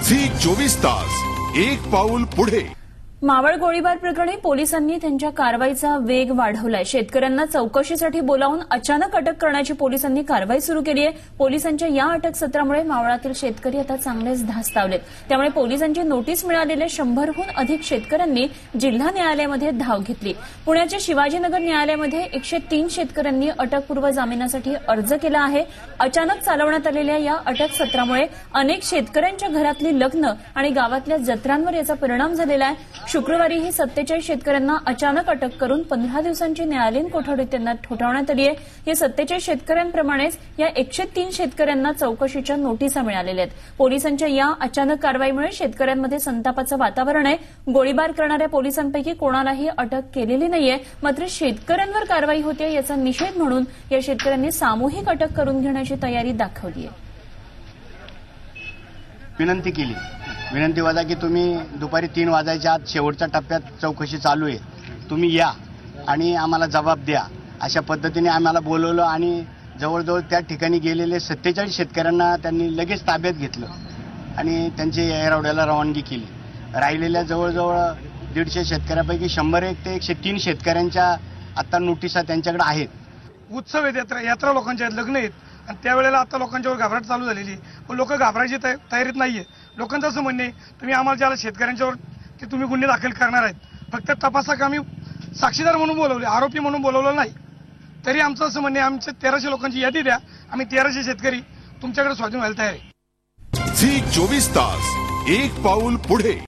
Zee 24 तास एक पाऊल पुढे। मावळ गोळीबार प्रकरणी पोलिसांनी त्यांच्या कारवाईचा वेग वाढवलाय। शेतकऱ्यांना चौकशीसाठी बोलावून अचानक अटक करण्याची पोलिसांनी कारवाई सुरू केली आहे। पोलिसांच्या या अटक सत्रामुळे मावळातील शेतकरी आता चांगलेच धास्तावलेत। त्यामुळे पोलिसांची नोटीस मिळालेल्या 100हून अधिक शेतकऱ्यांनी जिल्हा न्यायालयामध्ये धाव घेतली। पुण्याच्या शिवाजीनगर न्यायालयामध्ये 103 शेतकऱ्यांनी अटकपूर्व जामिनासाठी अर्ज केला आहे। अचानक चालवण्यात आलेल्या या अटक सत्रामुळे अनेक शेतकऱ्यांच्या घरातली लग्न आणि गावातल्या जत्रांवर याचा परिणाम झालेला आहे। शुक्रवारी ही 47 शेतकऱ्यांना अचानक अटक करून 15 दिवसांची न्यायालयीन कोठडी त्यांना ठोठावण्यात आली आहे। या 47 शेतकऱ्यांप्रमाणेच या 103 शेतकऱ्यांना चौकशीच्या नोटिसा मिळालेल्या आहेत। पोलिसांच्या या अचानक कारवाईमुळे शेतकऱ्यांमध्ये संतापाचं वातावरण आहे। गोळीबार करणाऱ्या पोलिसांपैकी कोणालाही अटक केलेली नाहीये, मात्र शेतकऱ्यांवर कारवाई होते याचा निषेध म्हणून या शेतकऱ्यांनी सामूहिक अटक करून घेण्याची तयारी दाखवली आहे। विनंती केली, विनंती होता की तुम्ही दुपारी 3 वाजायच्या आत शेवटच्या टप्प्यात चौकशी चालू आहे, तुम्ही या आणि आम्हाला जबाब द्या। अशा पद्धतीने आम्हाला बोलवलं आणि जवळजवळ त्या ठिकाणी गेलेले 47 शेतकऱ्यांना त्यांनी लगेच ताब्यात घेतलं आणि त्यांची एरवड्याला रवानगी केली। राहिलेल्या जवळजवळ 150 शेतकऱ्यापैकी 101 ते 103 शेतकऱ्यांच्या आता नोटिसा त्यांच्याकडे आहेत। उत्सव आहेत, यात्रा लोकांच्या आहेत, लग्न आहेत आणि त्यावेळेला आता लोकांच्यावर घाबरट चालू झालेली आहे। पण लोक घाबरायची तयारीत नाहीये। लोकांचं असं म्हणणे तुम्ही आम्हाला ज्याला शेतकऱ्यांच्यावर की तुम्ही गुन्हे दाखल करणार आहेत, फक्त तपासाक आम्ही साक्षीदार म्हणून बोलवले, आरोपी म्हणून बोलवलं नाही। तरी आमचं असं म्हणणे आमच्या 1300 लोकांची यादी द्या, आम्ही 1300 शेतकरी तुमच्याकडे स्वाधीन व्हायला तयार आहे। झी 24 तास एक पाऊल पुढे।